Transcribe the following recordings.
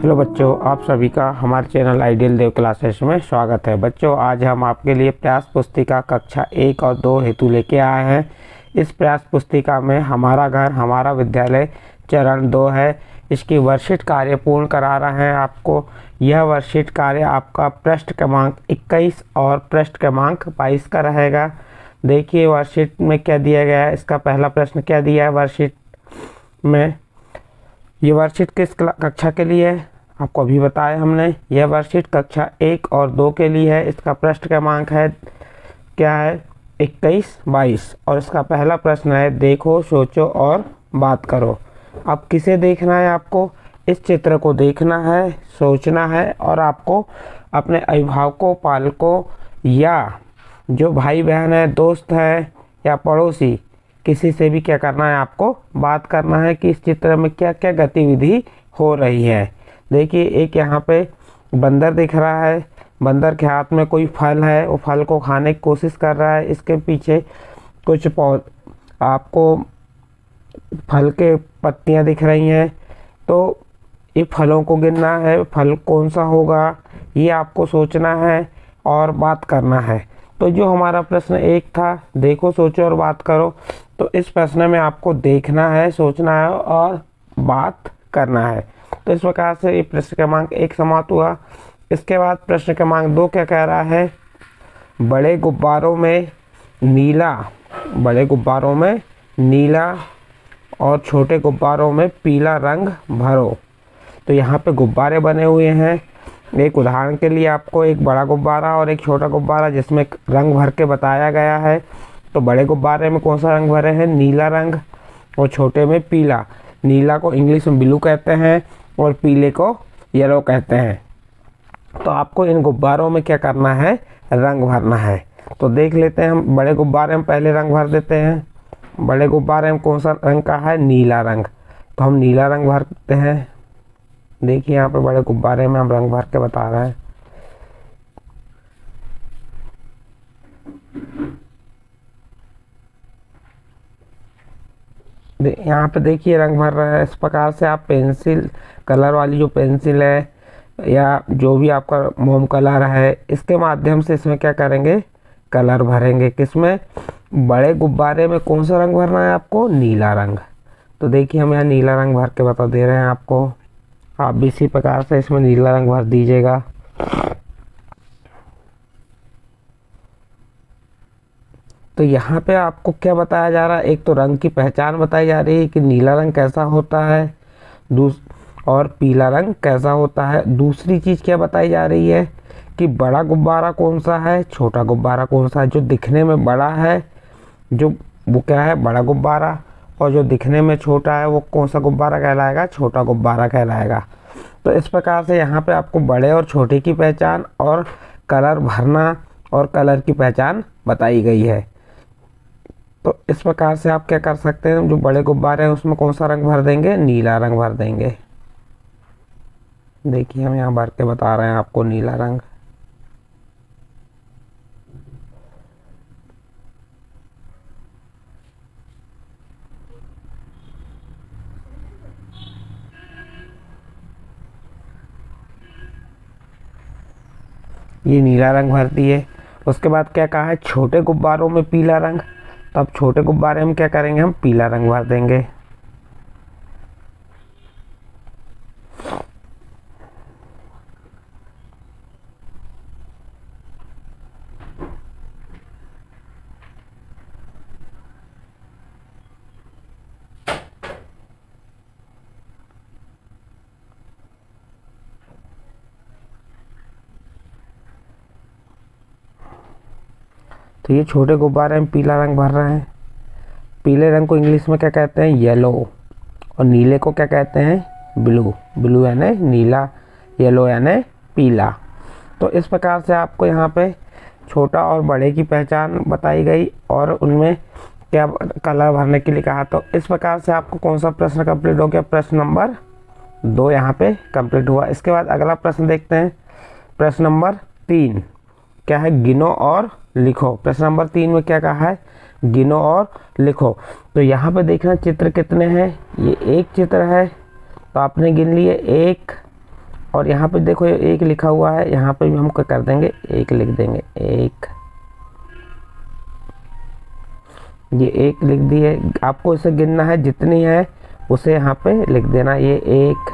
Hello बच्चों, आप सभी का हमारे चैनल आइडियल देव क्लासेस में स्वागत है। बच्चों, आज हम आपके लिए प्रयास पुस्तिका कक्षा 1 और 2 हेतु लेके आए हैं। इस प्रयास पुस्तिका में हमारा घर हमारा विद्यालय चरण 2 है। इसकी वर्कशीट कार्य पूर्ण करा रहे हैं आपको। यह वर्कशीट कार्य आपका पृष्ठ क्रमांक 21 और पृष्ठ क्रमांक 22 का रहेगा। देखिए वर्कशीट में क्या दिया गया है। इसका पहला प्रश्न क्या दिया है वर्कशीट में। ये वर्कशीट किस कक्षा के लिए है आपको अभी बताया हमने। यह वर्कशीट कक्षा 1 और 2 के लिए है। इसका पृष्ठ क्रमांक है क्या है 21-22 और इसका पहला प्रश्न है देखो, सोचो और बात करो। अब किसे देखना है आपको? इस चित्र को देखना है, सोचना है और आपको अपने अभिभावकों, पालकों या जो भाई बहन है, दोस्त है या पड़ोसी, किसी से भी क्या करना है, आपको बात करना है कि इस चित्र में क्या क्या गतिविधि हो रही है। देखिए एक यहाँ पे बंदर दिख रहा है। बंदर के हाथ में कोई फल है, वो फल को खाने की कोशिश कर रहा है। इसके पीछे कुछ आपको फल के पत्तियाँ दिख रही हैं। तो ये फलों को गिनना है, फल कौन सा होगा ये आपको सोचना है और बात करना है। तो जो हमारा प्रश्न 1 था, देखो, सोचो और बात करो, तो इस प्रश्न में आपको देखना है, सोचना है और बात करना है। तो इस प्रकार से ये प्रश्न क्रमांक 1 समाप्त हुआ। इसके बाद प्रश्न क्रमांक 2 क्या कह रहा है? बड़े गुब्बारों में नीला और छोटे गुब्बारों में पीला रंग भरो। तो यहाँ पे गुब्बारे बने हुए हैं। एक उदाहरण के लिए आपको एक बड़ा गुब्बारा और एक छोटा गुब्बारा जिसमें रंग भर के बताया गया है। तो बड़े गुब्बारे में कौन सा रंग भरे हैं? नीला रंग, और छोटे में पीला। नीला को इंग्लिश में ब्लू कहते हैं और पीले को येलो कहते हैं। तो आपको इन गुब्बारों में क्या करना है? रंग भरना है। तो देख लेते हैं हम। बड़े गुब्बारे में पहले रंग भर देते हैं। बड़े गुब्बारे में कौन सा रंग का है? नीला रंग। तो हम नीला रंग भरते हैं। देखिए यहाँ पे बड़े गुब्बारे में हम रंग भर के बता रहे हैं। यहाँ पे देखिए रंग भर रहा है। इस प्रकार से आप पेंसिल, कलर वाली जो पेंसिल है या जो भी आपका मोम कलर है, इसके माध्यम से इसमें क्या करेंगे? कलर भरेंगे। किसमें? बड़े गुब्बारे में कौन सा रंग भरना है आपको? नीला रंग। तो देखिए हम यहाँ नीला रंग भर के बता दे रहे हैं आपको। आप भी इसी प्रकार से इसमें नीला रंग भर दीजिएगा। तो यहाँ पे आपको क्या बताया जा रहा है? एक तो रंग की पहचान बताई जा रही है कि नीला रंग कैसा होता है और पीला रंग कैसा होता है। दूसरी चीज़ क्या बताई जा रही है कि बड़ा गुब्बारा कौन सा है, छोटा गुब्बारा कौन सा है। जो दिखने में बड़ा है वो क्या है? बड़ा गुब्बारा, और जो दिखने में छोटा है वो कौन सा गुब्बारा कहलाएगा? छोटा गुब्बारा कहलाएगा। तो इस प्रकार से यहाँ पे आपको बड़े और छोटे की पहचान और कलर भरना और कलर की पहचान बताई गई है। तो इस प्रकार से आप क्या कर सकते हैं? जो बड़े गुब्बारे हैं उसमें कौन सा रंग भर देंगे? नीला रंग भर देंगे। देखिए हम यहाँ भर के बता रहे हैं आपको नीला रंग। ये नीला रंग भर दिए। उसके बाद क्या कहा है? छोटे गुब्बारों में पीला रंग। तो अब छोटे गुब्बारे में क्या करेंगे? हम पीला रंग भर देंगे। तो ये छोटे गुब्बारे में पीला रंग भर रहे हैं। पीले रंग को इंग्लिश में क्या कहते हैं? येलो। और नीले को क्या कहते हैं? ब्लू। ब्लू यानी नीला, येलो यानी पीला। तो इस प्रकार से आपको यहाँ पे छोटा और बड़े की पहचान बताई गई और उनमें क्या कलर भरने के लिए कहा। तो इस प्रकार से आपको कौन सा प्रश्न कंप्लीट हो गया? प्रश्न नंबर 2 यहाँ पे कंप्लीट हुआ। इसके बाद अगला प्रश्न देखते हैं। प्रश्न नंबर 3 क्या है? गिनो और लिखो। प्रश्न नंबर 3 में क्या कहा है? गिनो और लिखो। तो यहाँ पे देखना चित्र कितने हैं। ये एक चित्र है, तो आपने गिन लिए 1 और यहाँ पे देखो ये एक लिखा हुआ है, यहाँ पे भी हम क्या कर देंगे, एक लिख देंगे, एक, ये एक लिख दिए। आपको इसे गिनना है, जितनी है उसे यहाँ पे लिख देना, ये एक,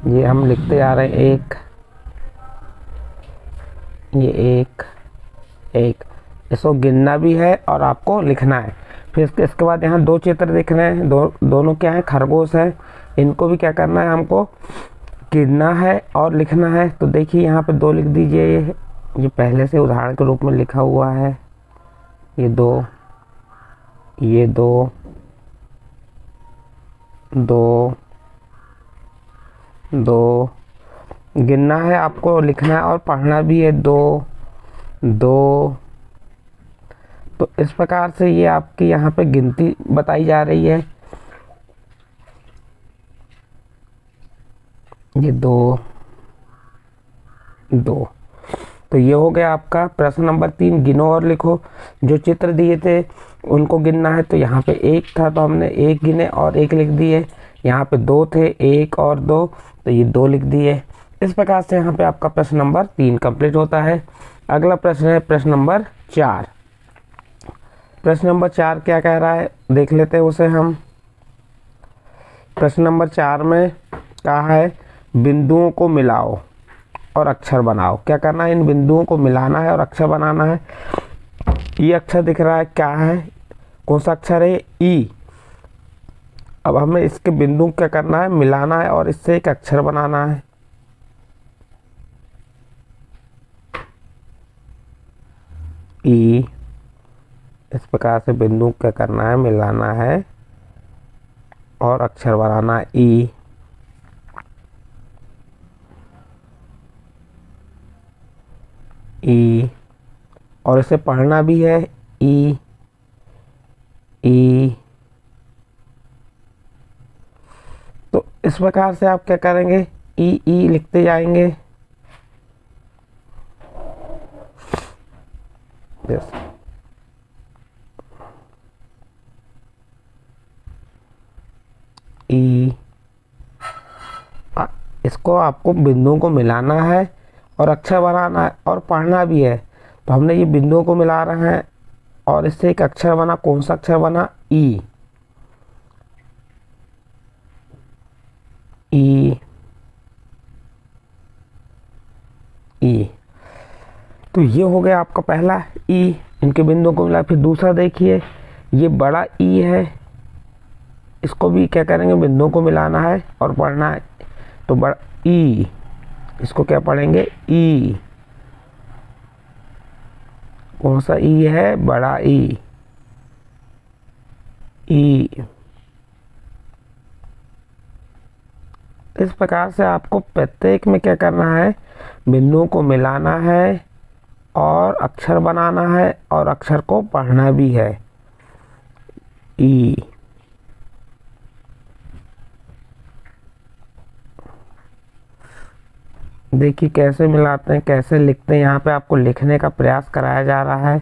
ये हम लिखते आ रहे हैं, एक, ये एक, एक, इसको गिनना भी है और आपको लिखना है। फिर इसके बाद यहाँ दो चित्र दिख रहे हैं, दोनों क्या है, खरगोश है। इनको भी क्या करना है, हमको गिनना है और लिखना है। तो देखिए यहाँ पे दो लिख दीजिए, ये पहले से उदाहरण के रूप में लिखा हुआ है, ये दो, ये दो, दो, दो, गिनना है आपको, लिखना है और पढ़ना भी है, दो, दो। तो इस प्रकार से ये आपकी यहाँ पे गिनती बताई जा रही है, ये दो, दो। तो ये हो गया आपका प्रश्न नंबर 3। गिनो और लिखो। जो चित्र दिए थे उनको गिनना है, तो यहाँ पे एक था तो हमने एक गिने और एक लिख दिए। यहाँ पे दो थे, एक और दो, तो ये दो लिख दिए। इस प्रकार से यहाँ पे आपका प्रश्न नंबर 3 कंप्लीट होता है। अगला प्रश्न है प्रश्न नंबर 4। प्रश्न नंबर 4 क्या कह रहा है, देख लेते हैं उसे हम। प्रश्न नंबर 4 में कहा है बिंदुओं को मिलाओ और अक्षर बनाओ। क्या करना है, इन बिंदुओं को मिलाना है और अक्षर बनाना है। ये अक्षर दिख रहा है, क्या है, कौन सा अक्षर है, ई। अब हमें इसके बिंदु क्या करना है, मिलाना है और इससे एक अक्षर बनाना है। ई, इस प्रकार से बिंदु क्या करना है, मिलाना है और अक्षर बनाना है, ई। ई, और इसे पढ़ना भी है, ई, ई। तो इस प्रकार से आप क्या करेंगे, ई, ई लिखते जाएंगे। ई, इसको आपको बिंदुओं को मिलाना है और अक्षर बनाना है और पढ़ना भी है। तो हमने ये बिंदुओं को मिला रहे हैं और इससे एक अक्षर बना, कौन सा अक्षर बना, ई। ई, ई। तो ये हो गया आपका पहला ई, इनके बिंदुओं को मिला। फिर दूसरा देखिए, ये बड़ा ई है, इसको भी क्या करेंगे, बिंदुओं को मिलाना है और पढ़ना है। तो बड़ा ई, इसको क्या पढ़ेंगे, ई। कौन सा ई है, बड़ा ई, ई। इस प्रकार से आपको प्रत्येक में क्या करना है, बिंदुओं को मिलाना है और अक्षर बनाना है और अक्षर को पढ़ना भी है, ई। देखिए कैसे मिलाते हैं, कैसे लिखते हैं। यहाँ पे आपको लिखने का प्रयास कराया जा रहा है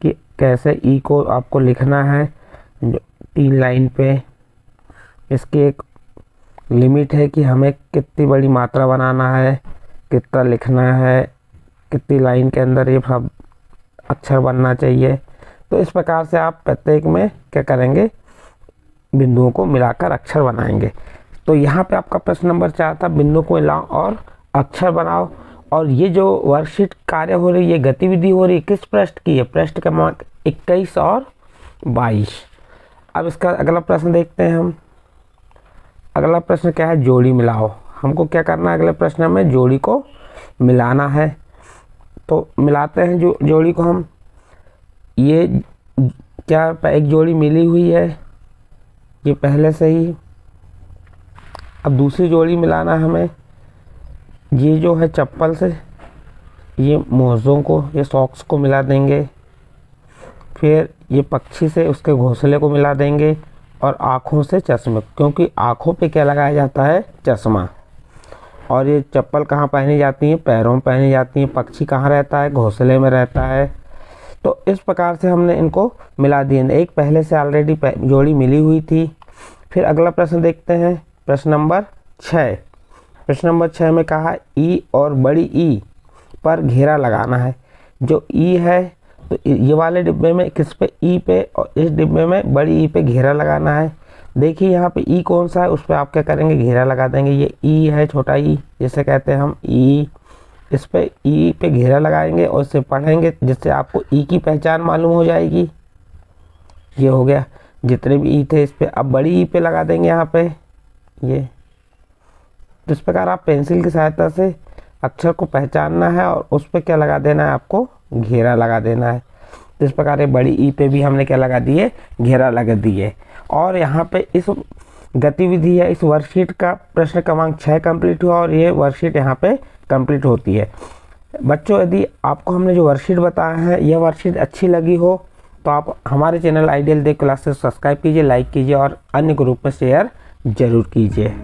कि कैसे ई को आपको लिखना है। 3 लाइन पे इसकी एक लिमिट है कि हमें कितनी बड़ी मात्रा बनाना है, कितना लिखना है, कितनी लाइन के अंदर ये सब अक्षर बनना चाहिए। तो इस प्रकार से आप प्रत्येक में क्या करेंगे, बिंदुओं को मिलाकर अक्षर बनाएंगे। तो यहाँ पे आपका प्रश्न नंबर 4 था, बिंदुओं को मिलाओ और अक्षर बनाओ। और ये जो वर्कशीट कार्य हो रही है, गतिविधि हो रही है, किस पृष्ठ की है, पृष्ठ क्रमांक 21 और 22। अब इसका अगला प्रश्न देखते हैं हम। अगला प्रश्न क्या है, जोड़ी मिलाओ। हमको क्या करना है, अगले प्रश्न में जोड़ी को मिलाना है। तो मिलाते हैं जोड़ी को हम। ये क्या एक जोड़ी मिली हुई है, ये पहले से ही। अब दूसरी जोड़ी मिलाना है हमें। ये जो है चप्पल से ये मोज़ों को, ये सॉक्स को मिला देंगे। फिर ये पक्षी से उसके घोंसले को मिला देंगे और आँखों से चश्मे, क्योंकि आँखों पे क्या लगाया जाता है, चश्मा। और ये चप्पल कहाँ पहनी जाती है, पैरों में पहनी जाती है। पक्षी कहाँ रहता है, घोंसले में रहता है। तो इस प्रकार से हमने इनको मिला दिए। एक पहले से ऑलरेडी जोड़ी मिली हुई थी। फिर अगला प्रश्न देखते हैं, प्रश्न नंबर 6। प्रश्न नंबर 6 में कहा ई और बड़ी ई पर घेरा लगाना है। जो ई है तो ये वाले डिब्बे में किस पे, ई पे, और इस डिब्बे में बड़ी ई पे घेरा लगाना है। देखिए यहाँ पे ई कौन सा है, उस पर आप क्या करेंगे, घेरा लगा देंगे। ये ई है, छोटा ई जिसे कहते हैं हम ई, इस पे ई पे घेरा लगाएंगे और इसे पढ़ेंगे, जिससे आपको ई की पहचान मालूम हो जाएगी। ये हो गया, जितने भी ई थे इस पे। अब बड़ी ई पे लगा देंगे यहाँ पे ये। तो इस प्रकार आप पेंसिल की सहायता से अक्षर को पहचानना है और उस पर क्या लगा देना है, आपको घेरा लगा देना है। तो इस प्रकार ये बड़ी ई पे भी हमने क्या लगा दिए, घेरा लगा दिए। और यहाँ पे इस गतिविधि है, इस वर्कशीट का प्रश्न क्रमांक 6 कंप्लीट हुआ और ये वर्कशीट यहाँ पे कंप्लीट होती है। बच्चों, यदि आपको हमने जो वर्कशीट बताया है यह वर्कशीट अच्छी लगी हो तो आप हमारे चैनल आइडियल देव क्लासेस सब्सक्राइब कीजिए, लाइक कीजिए और अन्य ग्रुप में शेयर जरूर कीजिए।